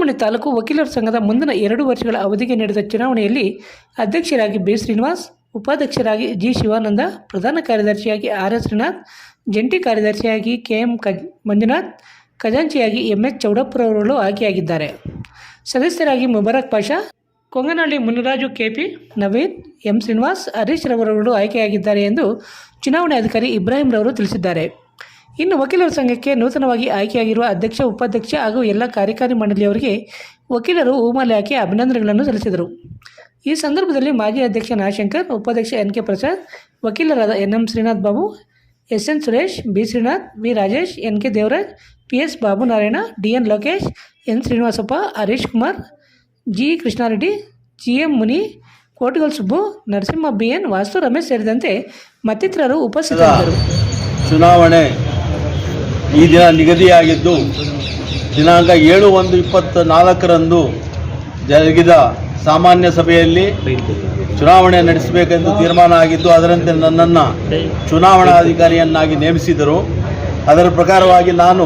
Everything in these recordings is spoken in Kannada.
ಚಿಂತಾಮಣಿ ತಾಲೂಕು ವಕೀಲರ ಸಂಘದ ಮುಂದಿನ 2 ವರ್ಷಗಳ ಅವಧಿಗೆ ನಡೆದ ಚುನಾವಣೆಯಲ್ಲಿ ಅಧ್ಯಕ್ಷರಾಗಿ ಬಿ ಶ್ರೀನಿವಾಸ್, ಉಪಾಧ್ಯಕ್ಷರಾಗಿ ಜಿ ಶಿವಾನಂದ, ಪ್ರಧಾನ ಕಾರ್ಯದರ್ಶಿಯಾಗಿ ಆರ್ ಎಸ್ ಶ್ರೀನಾಥ್, ಜಂಟಿ ಕಾರ್ಯದರ್ಶಿಯಾಗಿ ಕೆಎಂ ಮಂಜುನಾಥ್, ಖಜಾಂಚಿಯಾಗಿ ಎಂಎಚ್ ಚೌಡಪ್ಪರವರು ಆಯ್ಕೆಯಾಗಿದ್ದಾರೆ. ಸದಸ್ಯರಾಗಿ ಮುಬಾರಕ್ ಪಾಷಾ, ಕೊಂಗನಹಳ್ಳಿ ಮುನಿರಾಜು, ಕೆಪಿ ನವೀನ್, ಎಂ ಶ್ರೀನಿವಾಸ್, ಹರೀಶ್ ರವರುಗಳು ಆಯ್ಕೆಯಾಗಿದ್ದಾರೆ ಎಂದು ಚುನಾವಣೆ ಅಧಿಕಾರಿ ಇಬ್ರಾಹಿಂ ರವರು ತಿಳಿಸಿದ್ದಾರೆ. ಇನ್ನು ವಕೀಲರ ಸಂಘಕ್ಕೆ ನೂತನವಾಗಿ ಆಯ್ಕೆಯಾಗಿರುವ ಅಧ್ಯಕ್ಷ, ಉಪಾಧ್ಯಕ್ಷ ಹಾಗೂ ಎಲ್ಲ ಕಾರ್ಯಕಾರಿ ಮಂಡಳಿಯವರಿಗೆ ವಕೀಲರು ಹೂಮಾಲೆ ಹಾಕಿ ಅಭಿನಂದನೆಗಳನ್ನು ಸಲ್ಲಿಸಿದರು. ಈ ಸಂದರ್ಭದಲ್ಲಿ ಮಾಜಿ ಅಧ್ಯಕ್ಷ ನಾಶಂಕರ್, ಉಪಾಧ್ಯಕ್ಷ ಎನ್ ಕೆ ಪ್ರಸಾದ್, ವಕೀಲರಾದ N M Srinath Babu, S N Suresh, B Srinath, B Rajesh, N K Devaraj, P S Babu Narayana, D N Lokesh, N Srinivasappa, Harish Kumar, G Krishnareddy, G M Muni, Kotagal Subbu, Narasimha B N Vastu Ramesh ಸೇರಿದಂತೆ ಮತ್ತಿತರರು ಉಪಸ್ಥಿತರಿದ್ದರು. ಚುನಾವಣೆ ಈ ದಿನ ನಿಗದಿಯಾಗಿದ್ದು ದಿನಾಂಕ 7/1/24 ಜರುಗಿದ ಸಾಮಾನ್ಯ ಸಭೆಯಲ್ಲಿ ಚುನಾವಣೆ ನಡೆಸಬೇಕೆಂದು ತೀರ್ಮಾನ ಆಗಿದ್ದು, ಅದರಂತೆ ನನ್ನನ್ನು ಚುನಾವಣಾಧಿಕಾರಿಯನ್ನಾಗಿ ನೇಮಿಸಿದರು. ಅದರ ಪ್ರಕಾರವಾಗಿ ನಾನು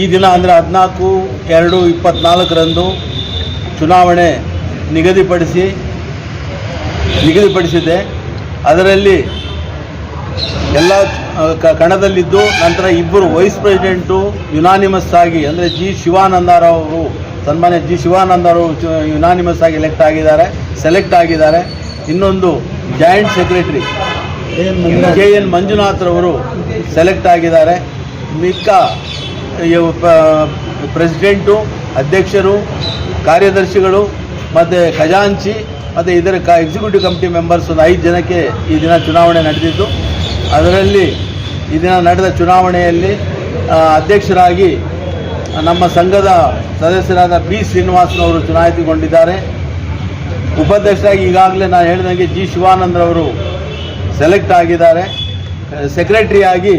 ಈ ದಿನ ಅಂದರೆ 14/2/24 ಚುನಾವಣೆ ನಿಗದಿಪಡಿಸಿದೆ. ಅದರಲ್ಲಿ ಎಲ್ಲ ಕಣದಲ್ಲಿದ್ದು ನಂತರ ಇಬ್ಬರು ವೈಸ್ ಪ್ರೆಸಿಡೆಂಟು ಯುನಾನಿಮಸ್ ಆಗಿ ಅಂದರೆ ಸನ್ಮಾನ್ಯ ಜಿ ಶಿವಾನಂದರವರು ಯುನಾನಿಮಸ್ ಆಗಿ ಸೆಲೆಕ್ಟ್ ಆಗಿದ್ದಾರೆ. ಇನ್ನೊಂದು ಜಾಯಿಂಟ್ ಸೆಕ್ರೆಟರಿ ಕೆ ಎನ್ ಮಂಜುನಾಥ್ರವರು ಸೆಲೆಕ್ಟ್ ಆಗಿದ್ದಾರೆ. ಮಿಕ್ಕ ಪ್ರೆಸಿಡೆಂಟು, ಅಧ್ಯಕ್ಷರು, ಕಾರ್ಯದರ್ಶಿಗಳು ಮತ್ತು ಖಜಾಂಚಿ ಮತ್ತು ಇದರ ಎಕ್ಸಿಕ್ಯೂಟಿವ್ ಕಮಿಟಿ ಮೆಂಬರ್ಸ್ ಒಂದು 5 ಜನಕ್ಕೆ ಈ ದಿನ ಚುನಾವಣೆ ನಡೆದಿದ್ದು, ಅದರಲ್ಲಿ ಈ ದಿನ ನಡೆದ ಚುನಾವಣೆಯಲ್ಲಿ ಅಧ್ಯಕ್ಷರಾಗಿ ನಮ್ಮ ಸಂಘದ ಸದಸ್ಯರಾದ ಬಿ ಶ್ರೀನಿವಾಸನವರು ಚುನಾಯಿತಗೊಂಡಿದ್ದಾರೆ. ಉಪಾಧ್ಯಕ್ಷರಾಗಿ ಈಗಾಗಲೇ ನಾನು ಹೇಳಿದಂಗೆ ಜಿ ಶಿವಾನಂದರವರು ಸೆಲೆಕ್ಟ್ ಆಗಿದ್ದಾರೆ. ಸೆಕ್ರೆಟರಿಯಾಗಿ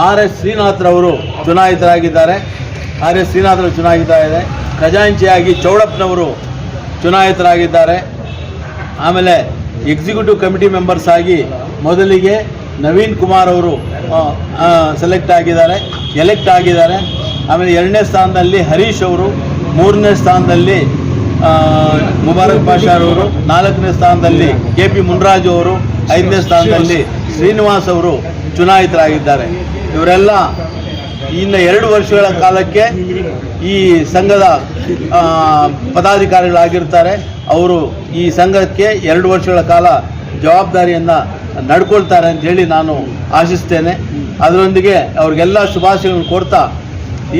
ಆರ್ ಎಸ್ ಶ್ರೀನಾಥ್ರವರು ಚುನಾಯಿತರಾಗಿದ್ದಾರೆ. ಖಜಾಂಚಿಯಾಗಿ ಚೌಡಪ್ಪನವರು ಚುನಾಯಿತರಾಗಿದ್ದಾರೆ. ಆಮೇಲೆ ಎಕ್ಸಿಕ್ಯೂಟಿವ್ ಕಮಿಟಿ ಮೆಂಬರ್ಸ್ ಆಗಿ ಮೊದಲಿಗೆ ನವೀನ್ ಕುಮಾರ್ ಅವರು ಎಲೆಕ್ಟ್ ಆಗಿದ್ದಾರೆ. ಆಮೇಲೆ 2ನೇ ಸ್ಥಾನದಲ್ಲಿ ಹರೀಶ್ ಅವರು, 3ನೇ ಸ್ಥಾನದಲ್ಲಿ ಮುಬಾರಕ್ ಪಾಷಾ ಅವರು, 4ನೇ ಸ್ಥಾನದಲ್ಲಿ ಕೆಪಿ ಮುನಿರಾಜು ಅವರು, 5ನೇ ಸ್ಥಾನದಲ್ಲಿ ಶ್ರೀನಿವಾಸ್ ಅವರು ಚುನಾಯಿತರಾಗಿದ್ದಾರೆ. ಇವರೆಲ್ಲ ಇನ್ನು 2 ವರ್ಷಗಳ ಕಾಲಕ್ಕೆ ಈ ಸಂಘದ ಪದಾಧಿಕಾರಿಗಳಾಗಿರ್ತಾರೆ. ಅವರು ಈ ಸಂಘಕ್ಕೆ 2 ವರ್ಷಗಳ ಕಾಲ ಜವಾಬ್ದಾರಿಯನ್ನು ನಡ್ಕೊಳ್ತಾರೆ ಅಂತ ಹೇಳಿ ನಾನು ಆಶಿಸ್ತೇನೆ. ಅದರೊಂದಿಗೆ ಅವ್ರಿಗೆಲ್ಲ ಶುಭಾಶಯಗಳನ್ನು ಕೊಡ್ತಾ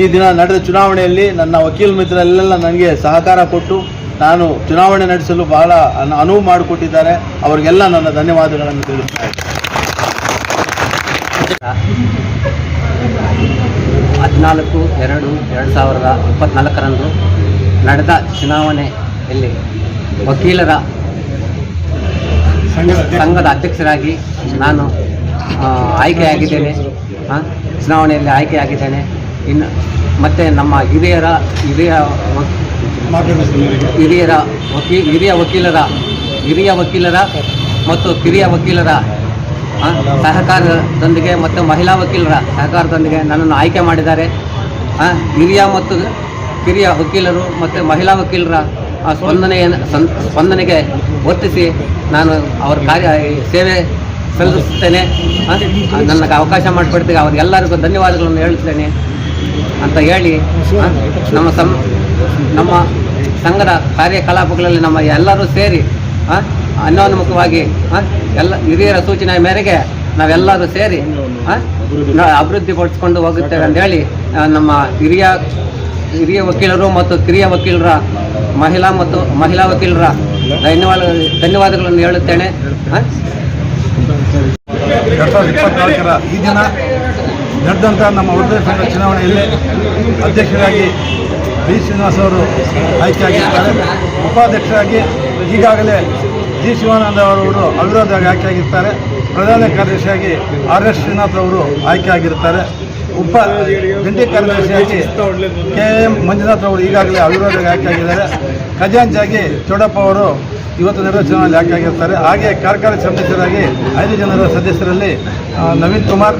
ಈ ದಿನ ನಡೆದ ಚುನಾವಣೆಯಲ್ಲಿ ನನ್ನ ವಕೀಲ ಮಿತ್ರರೆಲ್ಲ ನನಗೆ ಸಹಕಾರ ಕೊಟ್ಟು ನಾನು ಚುನಾವಣೆ ನಡೆಸಲು ಬಹಳ ಅನುವು ಮಾಡಿಕೊಟ್ಟಿದ್ದಾರೆ. ಅವರಿಗೆಲ್ಲ ನನ್ನ ಧನ್ಯವಾದಗಳನ್ನು ತಿಳಿಸ್ತಾ ಇದ್ದೇನೆ. 14/2/2024 ನಡೆದ ಚುನಾವಣೆಯಲ್ಲಿ ವಕೀಲರ ಸಂಘದ ಅಧ್ಯಕ್ಷರಾಗಿ ನಾನು ಆಯ್ಕೆಯಾಗಿದ್ದೇನೆ. ಇನ್ನು ಮತ್ತು ನಮ್ಮ ಹಿರಿಯ ವಕೀಲರ ಮತ್ತು ಕಿರಿಯ ವಕೀಲರ ಸಹಕಾರದೊಂದಿಗೆ ಮತ್ತು ಮಹಿಳಾ ವಕೀಲರ ಸಹಕಾರದೊಂದಿಗೆ ನನ್ನನ್ನು ಆಯ್ಕೆ ಮಾಡಿದ್ದಾರೆ. ಹಿರಿಯ ಮತ್ತು ಕಿರಿಯ ವಕೀಲರು ಮತ್ತು ಮಹಿಳಾ ವಕೀಲರ ಸ್ಪಂದನೆಗೆ ಒತ್ತಿಸಿ ನಾನು ಅವರ ಸೇವೆ ಸಲ್ಲಿಸುತ್ತೇನೆ. ನನಗೆ ಅವಕಾಶ ಮಾಡಿಕೊಡ್ತೀವಿ ಅವರಿಗೆಲ್ಲರಿಗೂ ಧನ್ಯವಾದಗಳನ್ನು ಹೇಳುತ್ತೇನೆ ಅಂತ ಹೇಳಿ ನಮ್ಮ ಸಂಘದ ಕಾರ್ಯಕಲಾಪಗಳಲ್ಲಿ ನಮ್ಮ ಎಲ್ಲರೂ ಸೇರಿ ಅನ್ಯೋನ್ಮುಖವಾಗಿ ಎಲ್ಲ ಹಿರಿಯರ ಸೂಚನೆ ಮೇರೆಗೆ ನಾವೆಲ್ಲರೂ ಸೇರಿ ಅಭಿವೃದ್ಧಿಪಡಿಸ್ಕೊಂಡು ಹೋಗುತ್ತೇವೆ ಅಂತ ಹೇಳಿ ನಮ್ಮ ಹಿರಿಯ ವಕೀಲರು ಮತ್ತು ಕಿರಿಯ ವಕೀಲರ ಮಹಿಳಾ ವಕೀಲರ ಧನ್ಯವಾದಗಳನ್ನು ಹೇಳುತ್ತೇನೆ. 2024 ಈ ದಿನ ನಡೆದಂಥ ನಮ್ಮ ವಕೀಲರ ಸಂಘ ಚುನಾವಣೆಯಲ್ಲಿ ಅಧ್ಯಕ್ಷರಾಗಿ ಬಿ ಶ್ರೀನಿವಾಸ್ ಅವರು ಆಯ್ಕೆಯಾಗಿರ್ತಾರೆ. ಉಪಾಧ್ಯಕ್ಷರಾಗಿ ಈಗಾಗಲೇ ಜಿ ಶಿವಾನಂದ ಅವರು ಅವಿರೋಧವಾಗಿ ಆಯ್ಕೆಯಾಗಿರ್ತಾರೆ. ಪ್ರಧಾನ ಕಾರ್ಯದರ್ಶಿಯಾಗಿ ಆರ್ ಎಸ್ ಶ್ರೀನಾಥ್ ಅವರು ಆಯ್ಕೆಯಾಗಿರ್ತಾರೆ. ಜಂಟಿ ಕಾರ್ಯದರ್ಶಿಯಾಗಿ ಕೆ ಎಂ ಮಂಜುನಾಥ್ ಅವರು ಈಗಾಗಲೇ ಅವಿರೋಧವಾಗಿ ಆಯ್ಕೆಯಾಗಿದ್ದಾರೆ. ಖಜಾಂಚಿಯಾಗಿ ಚೌಡಪ್ಪ ಅವರು ಇವತ್ತು ನಡೆದ ಚುನಾವಣೆಯಲ್ಲಿ ಆಯ್ಕೆಯಾಗಿರ್ತಾರೆ. ಹಾಗೆ ಕಾರ್ಯಕಾರಿ ಸದಸ್ಯರಾಗಿ 5 ಜನರ ಸದಸ್ಯರಲ್ಲಿ ನವೀನ್ ಕುಮಾರ್,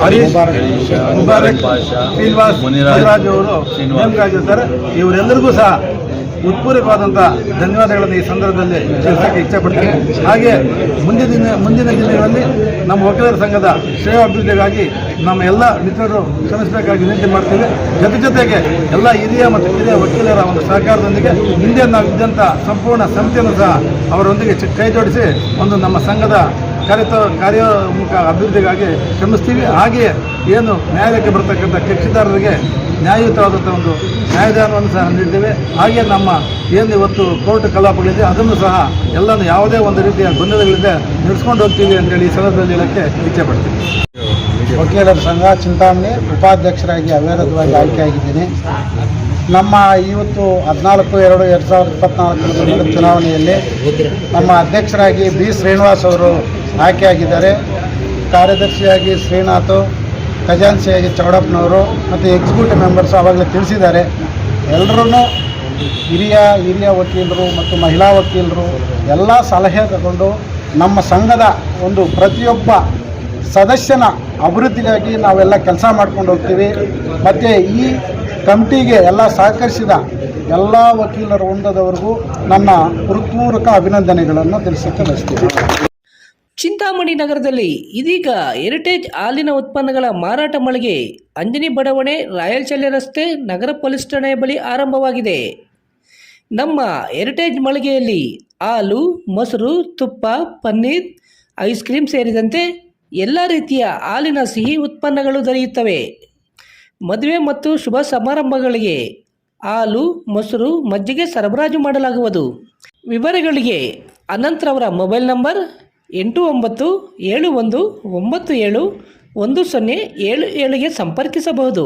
ಹರೀಶ್ ಮುಬಾರಕ್ ಶ್ರೀನಿವಾಸ್ ಮುನಿರಾಜ್ ಅವರು ನೇಮಕಾಗಿರ್ತಾರೆ. ಇವರೆಲ್ಲರಿಗೂ ಸಹ ಉತ್ಪೂರ್ವಕವಾದಂಥ ಧನ್ಯವಾದಗಳನ್ನು ಈ ಸಂದರ್ಭದಲ್ಲಿ ತಿಳಿಸೋಕ್ಕೆ ಇಚ್ಛೆಪಡ್ತೀನಿ. ಹಾಗೆ ಮುಂದಿನ ದಿನಗಳಲ್ಲಿ ನಮ್ಮ ವಕೀಲರ ಸಂಘದ ಶ್ರೇಯೋಭಿವೃದ್ಧಿಗಾಗಿ ನಮ್ಮ ಎಲ್ಲ ಮಿತ್ರರು ಶ್ರಮಿಸಬೇಕಾಗಿ ವಿನಂತಿ ಮಾಡ್ತೀವಿ. ಜೊತೆಗೆ ಎಲ್ಲ ಹಿರಿಯ ಮತ್ತು ಕಿರಿಯ ವಕೀಲರ ಒಂದು ಸಹಕಾರದೊಂದಿಗೆ ಹಿಂದೆ ನಾವು ಇದ್ದಂಥ ಸಂಪೂರ್ಣ ಸಮಿತಿಯನ್ನು ಸಹ ಅವರೊಂದಿಗೆ ಕೈ ಜೋಡಿಸಿ ಒಂದು ನಮ್ಮ ಸಂಘದ ಕಾರ್ಯೋನ್ಮುಖ ಅಭಿವೃದ್ಧಿಗಾಗಿ ಶ್ರಮಿಸ್ತೀವಿ. ಹಾಗೆಯೇ ಏನು ನ್ಯಾಯಾಲಯಕ್ಕೆ ಬರ್ತಕ್ಕಂಥ ಕಕ್ಷಿದಾರರಿಗೆ ನ್ಯಾಯಯುತವಾದಂಥ ಒಂದು ನ್ಯಾಯದಾನವನ್ನು ಸಹ ನೀಡ್ತೇವೆ. ಹಾಗೆ ನಮ್ಮ ಏನು ಇವತ್ತು ಕೋರ್ಟ್ ಕಲಾಪಗಳಿದೆ ಅದನ್ನು ಸಹ ಎಲ್ಲನೂ ಯಾವುದೇ ಒಂದು ರೀತಿಯ ಗೊಂದಲಗಳಿಂದ ನಡೆಸ್ಕೊಂಡು ಹೋಗ್ತೀವಿ ಅಂತೇಳಿ ಈ ಸಂದರ್ಭದಲ್ಲಿ ಹೇಳೋಕ್ಕೆ ಇಚ್ಛೆಪಡ್ತೀನಿ. ವಕೀಲರ ಸಂಘ ಚಿಂತಾಮಣಿ ಉಪಾಧ್ಯಕ್ಷರಾಗಿ ಅವಿರೋಧವಾಗಿ ಆಯ್ಕೆಯಾಗಿದ್ದೀನಿ. ನಮ್ಮ ಇವತ್ತು 14/2/2024 ನಡೆದ ಚುನಾವಣೆಯಲ್ಲಿ ನಮ್ಮ ಅಧ್ಯಕ್ಷರಾಗಿ ಬಿ ಶ್ರೀನಿವಾಸ್ ಅವರು ಆಯ್ಕೆಯಾಗಿದ್ದಾರೆ. ಕಾರ್ಯದರ್ಶಿಯಾಗಿ ಶ್ರೀನಾಥ್, ಖಜಾನ್ಸಿಯಾಗಿ ಚೌಡಪ್ಪನವರು ಮತ್ತು ಎಕ್ಸಿಕ್ಯೂಟಿವ್ ಮೆಂಬರ್ಸ್ ಆವಾಗಲೇ ತಿಳಿಸಿದ್ದಾರೆ. ಎಲ್ಲರೂ ಹಿರಿಯ ವಕೀಲರು ಮತ್ತು ಮಹಿಳಾ ವಕೀಲರು ಎಲ್ಲ ಸಲಹೆ ತಗೊಂಡು ನಮ್ಮ ಸಂಘದ ಒಂದು ಪ್ರತಿಯೊಬ್ಬ ಸದಸ್ಯನ ಅಭಿವೃದ್ಧಿಗಾಗಿ ನಾವೆಲ್ಲ ಕೆಲಸ ಮಾಡ್ಕೊಂಡು ಹೋಗ್ತೀವಿ. ಮತ್ತು ಈ ಕಮಿಟಿಗೆ ಎಲ್ಲ ಸಹಕರಿಸಿದ ಎಲ್ಲ ವಕೀಲರ ವೃಂದದವರೆಗೂ ನನ್ನ ಹೃತ್ಪೂರ್ವಕ ಅಭಿನಂದನೆಗಳನ್ನು ತಿಳಿಸೋಕ್ಕೆ ಬಯಸ್ತೀನಿ. ಚಿಂತಾಮಣಿ ನಗರದಲ್ಲಿ ಇದೀಗ ಹೆರಿಟೇಜ್ ಹಾಲಿನ ಉತ್ಪನ್ನಗಳ ಮಾರಾಟ ಮಳಿಗೆ ಅಂಜನಿ ಬಡಾವಣೆ, ರಾಯಲ್ ಚಲ್ಲೆ ರಸ್ತೆ, ನಗರ ಪೊಲೀಸ್ ಠಾಣೆಯ ಬಳಿ ಆರಂಭವಾಗಿದೆ. ನಮ್ಮ ಹೆರಿಟೇಜ್ ಮಳಿಗೆಯಲ್ಲಿ ಹಾಲು, ಮೊಸರು, ತುಪ್ಪ, ಪನ್ನೀರ್, ಐಸ್ ಕ್ರೀಮ್ ಸೇರಿದಂತೆ ಎಲ್ಲ ರೀತಿಯ ಹಾಲಿನ ಸಿಹಿ ಉತ್ಪನ್ನಗಳು ದೊರೆಯುತ್ತವೆ. ಮದುವೆ ಮತ್ತು ಶುಭ ಸಮಾರಂಭಗಳಿಗೆ ಹಾಲು, ಮೊಸರು, ಮಜ್ಜಿಗೆ ಸರಬರಾಜು ಮಾಡಲಾಗುವುದು. ವಿವರಗಳಿಗೆ ಅನಂತ್ರವರ ಮೊಬೈಲ್ ನಂಬರ್ 8971971077ಗೆ ಸಂಪರ್ಕಿಸಬಹುದು.